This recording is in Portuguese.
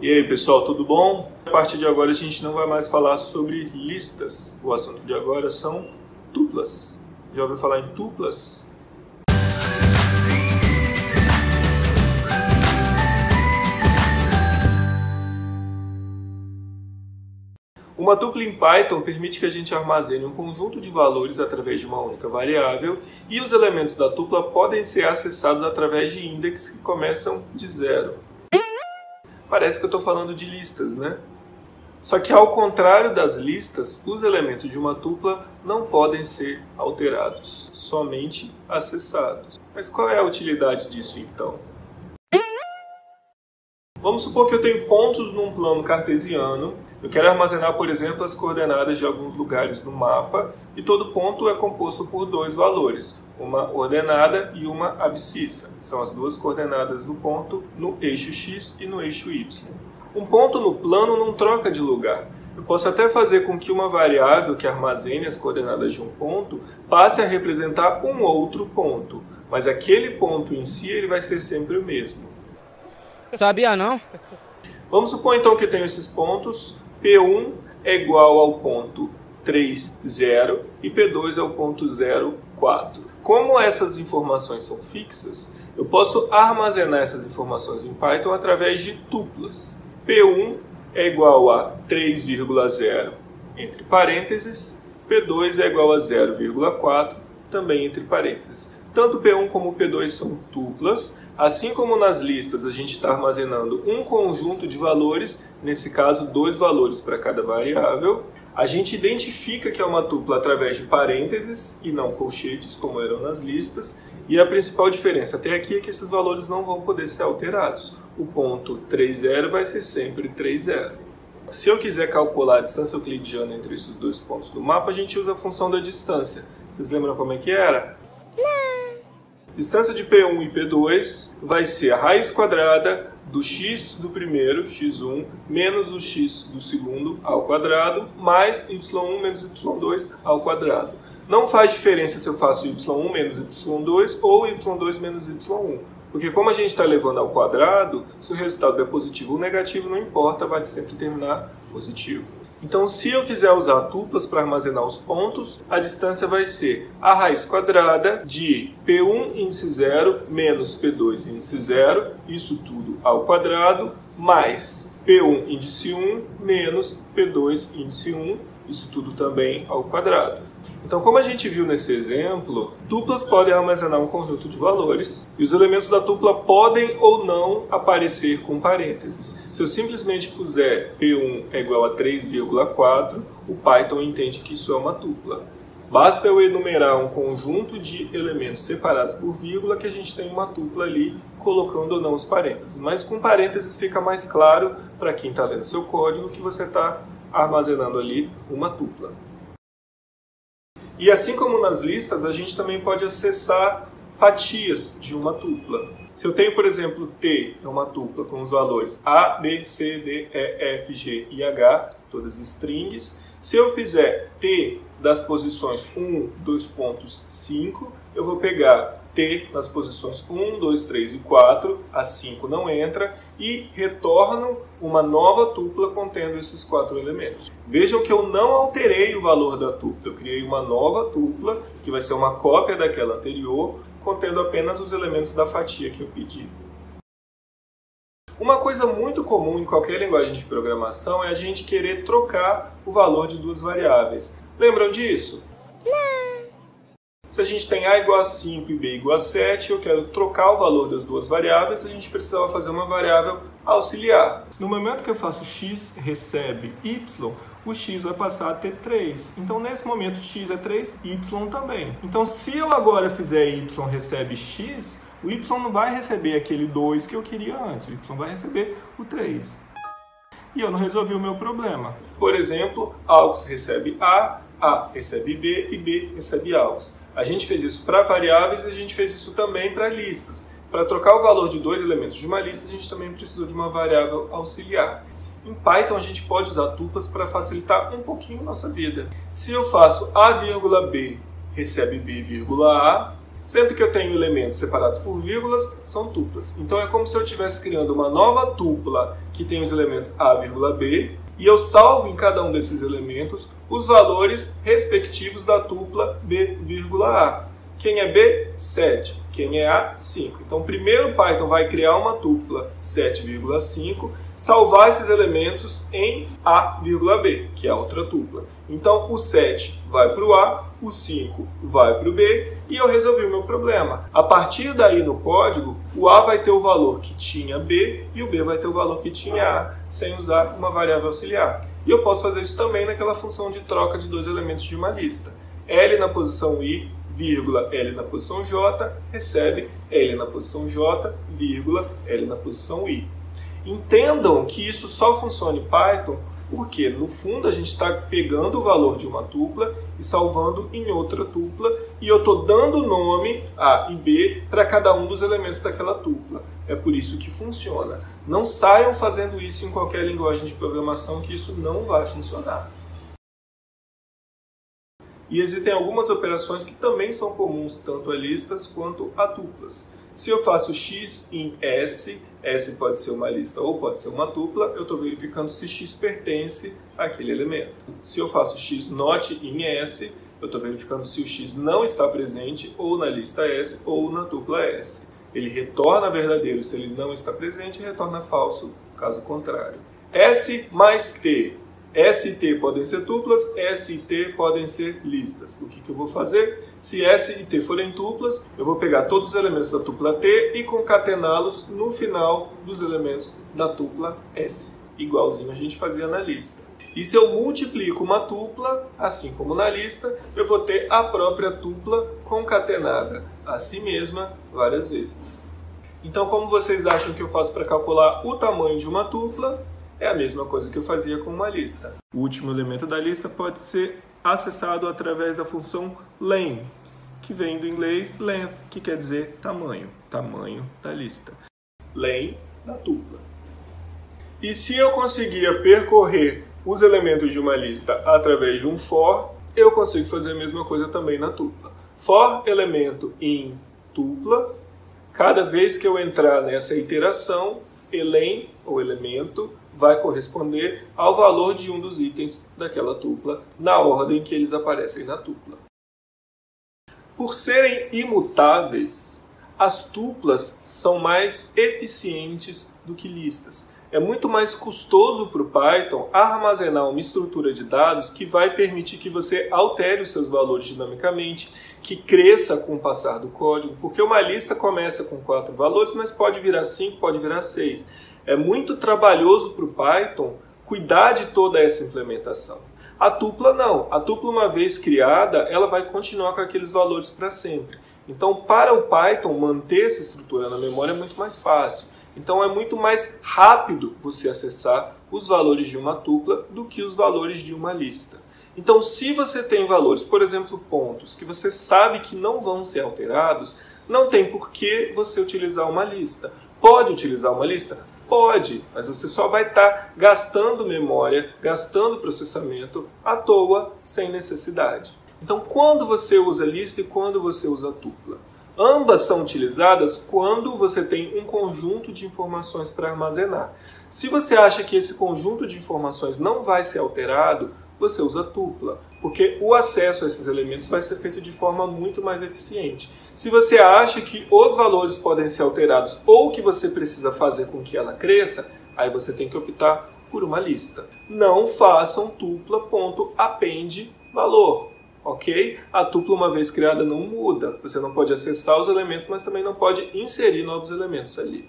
E aí pessoal, tudo bom? A partir de agora a gente não vai mais falar sobre listas. O assunto de agora são tuplas. Já ouviu falar em tuplas? Uma tupla em Python permite que a gente armazene um conjunto de valores através de uma única variável e os elementos da tupla podem ser acessados através de índices que começam de zero. Parece que eu estou falando de listas, né? Só que ao contrário das listas, os elementos de uma tupla não podem ser alterados, somente acessados. Mas qual é a utilidade disso então? Vamos supor que eu tenho pontos num plano cartesiano. Eu quero armazenar, por exemplo, as coordenadas de alguns lugares no mapa e todo ponto é composto por dois valores, uma ordenada e uma abscissa. São as duas coordenadas do ponto no eixo x e no eixo y. Um ponto no plano não troca de lugar. Eu posso até fazer com que uma variável que armazene as coordenadas de um ponto passe a representar um outro ponto, mas aquele ponto em si ele vai ser sempre o mesmo. Sabia não? Vamos supor então que tenho esses pontos. P1 é igual ao ponto 3, 0 e P2 é o ponto 0, 4. Como essas informações são fixas, eu posso armazenar essas informações em Python através de tuplas. P1 é igual a 3,0 entre parênteses, P2 é igual a 0,4 também entre parênteses. Tanto P1 como P2 são tuplas, assim como nas listas a gente está armazenando um conjunto de valores, nesse caso dois valores para cada variável. A gente identifica que é uma tupla através de parênteses e não colchetes, como eram nas listas, e a principal diferença até aqui é que esses valores não vão poder ser alterados. O ponto 3,0 vai ser sempre 3,0. Se eu quiser calcular a distância euclidiana entre esses dois pontos do mapa, a gente usa a função da distância. Vocês lembram como é que era? Distância de P1 e P2 vai ser a raiz quadrada do x do primeiro, x1, menos o x do segundo ao quadrado, mais y1 menos y2 ao quadrado. Não faz diferença se eu faço y1 menos y2 ou y2 menos y1, porque como a gente está levando ao quadrado, se o resultado é positivo ou negativo, não importa, vai sempre terminar positivo. Então, se eu quiser usar tuplas para armazenar os pontos, a distância vai ser a raiz quadrada de P1 índice 0 menos P2 índice 0, isso tudo ao quadrado, mais P1 índice 1 menos P2 índice 1, isso tudo também ao quadrado. Então, como a gente viu nesse exemplo, tuplas podem armazenar um conjunto de valores e os elementos da tupla podem ou não aparecer com parênteses. Se eu simplesmente puser P1 é igual a 3,4, o Python entende que isso é uma tupla. Basta eu enumerar um conjunto de elementos separados por vírgula que a gente tem uma tupla ali, colocando ou não os parênteses. Mas com parênteses fica mais claro para quem está lendo seu código que você está armazenando ali uma tupla. E assim como nas listas, a gente também pode acessar fatias de uma tupla. Se eu tenho, por exemplo, T, é uma tupla com os valores A, B, C, D, E, F, G e H, todas strings. Se eu fizer T das posições 1, 5, eu vou pegar T nas posições 1, 2, 3 e 4, a 5 não entra, e retorno uma nova tupla contendo esses 4 elementos. Vejam que eu não alterei o valor da tupla, eu criei uma nova tupla, que vai ser uma cópia daquela anterior, contendo apenas os elementos da fatia que eu pedi. Uma coisa muito comum em qualquer linguagem de programação é a gente querer trocar o valor de duas variáveis. Lembram disso? Se a gente tem A igual a 5 e B igual a 7, eu quero trocar o valor das duas variáveis, a gente precisava fazer uma variável auxiliar. No momento que eu faço x recebe y, o x vai passar a ter 3. Então, nesse momento, x é 3, y também. Então, se eu agora fizer y recebe x, o y não vai receber aquele 2 que eu queria antes, o y vai receber o 3. E eu não resolvi o meu problema. Por exemplo, AUX recebe A recebe B e B recebe AUX. A gente fez isso para variáveis e a gente fez isso também para listas. Para trocar o valor de dois elementos de uma lista, a gente também precisou de uma variável auxiliar. Em Python, a gente pode usar tuplas para facilitar um pouquinho a nossa vida. Se eu faço A, B recebe B, A, Sempre que eu tenho elementos separados por vírgulas, são tuplas. Então é como se eu estivesse criando uma nova tupla que tem os elementos A, B, e eu salvo em cada um desses elementos os valores respectivos da tupla B, A. Quem é B? 7. Quem é A? 5. Então primeiro o Python vai criar uma tupla 7,5, salvar esses elementos em A, B, que é a outra tupla. Então o 7 vai para o A, o 5 vai para o B e eu resolvi o meu problema. A partir daí no código, o A vai ter o valor que tinha B e o B vai ter o valor que tinha A, sem usar uma variável auxiliar. E eu posso fazer isso também naquela função de troca de dois elementos de uma lista. L na posição I, vírgula, L na posição J, recebe L na posição J, vírgula, L na posição I. Entendam que isso só funciona em Python porque, no fundo, a gente está pegando o valor de uma tupla e salvando em outra tupla e eu estou dando nome A e B para cada um dos elementos daquela tupla. É por isso que funciona. Não saiam fazendo isso em qualquer linguagem de programação, que isso não vai funcionar. E existem algumas operações que também são comuns tanto a listas quanto a tuplas. Se eu faço x em S, S pode ser uma lista ou pode ser uma tupla, eu estou verificando se x pertence àquele elemento. Se eu faço x not em S, eu estou verificando se o x não está presente ou na lista S ou na tupla S. Ele retorna verdadeiro se ele não está presente e retorna falso, caso contrário. S mais T. S e T podem ser tuplas, S e T podem ser listas. O que eu vou fazer? Se S e T forem tuplas, eu vou pegar todos os elementos da tupla T e concatená-los no final dos elementos da tupla S, igualzinho a gente fazia na lista. E se eu multiplico uma tupla, assim como na lista, eu vou ter a própria tupla concatenada a si mesma várias vezes. Então, como vocês acham que eu faço para calcular o tamanho de uma tupla? É a mesma coisa que eu fazia com uma lista. O último elemento da lista pode ser acessado através da função len, que vem do inglês length, que quer dizer tamanho, tamanho da lista. Len da tupla. E se eu conseguia percorrer os elementos de uma lista através de um for, eu consigo fazer a mesma coisa também na tupla. For elemento em tupla, cada vez que eu entrar nessa iteração, elen, ou elemento, vai corresponder ao valor de um dos itens daquela tupla, na ordem que eles aparecem na tupla. Por serem imutáveis, as tuplas são mais eficientes do que listas. É muito mais custoso para o Python armazenar uma estrutura de dados que vai permitir que você altere os seus valores dinamicamente, que cresça com o passar do código, porque uma lista começa com 4 valores, mas pode virar 5, pode virar 6. É muito trabalhoso para o Python cuidar de toda essa implementação. A tupla não. A tupla, uma vez criada, ela vai continuar com aqueles valores para sempre. Então, para o Python, manter essa estrutura na memória é muito mais fácil. Então, é muito mais rápido você acessar os valores de uma tupla do que os valores de uma lista. Então, se você tem valores, por exemplo, pontos, que você sabe que não vão ser alterados, não tem por que você utilizar uma lista. Pode utilizar uma lista? Pode, mas você só vai estar gastando memória, gastando processamento à toa, sem necessidade. Então, quando você usa lista e quando você usa tupla? Ambas são utilizadas quando você tem um conjunto de informações para armazenar. Se você acha que esse conjunto de informações não vai ser alterado, você usa tupla, porque o acesso a esses elementos vai ser feito de forma muito mais eficiente. Se você acha que os valores podem ser alterados ou que você precisa fazer com que ela cresça, aí você tem que optar por uma lista. Não façam tupla.append valor, ok? A tupla, uma vez criada, não muda. Você não pode acessar os elementos, mas também não pode inserir novos elementos ali.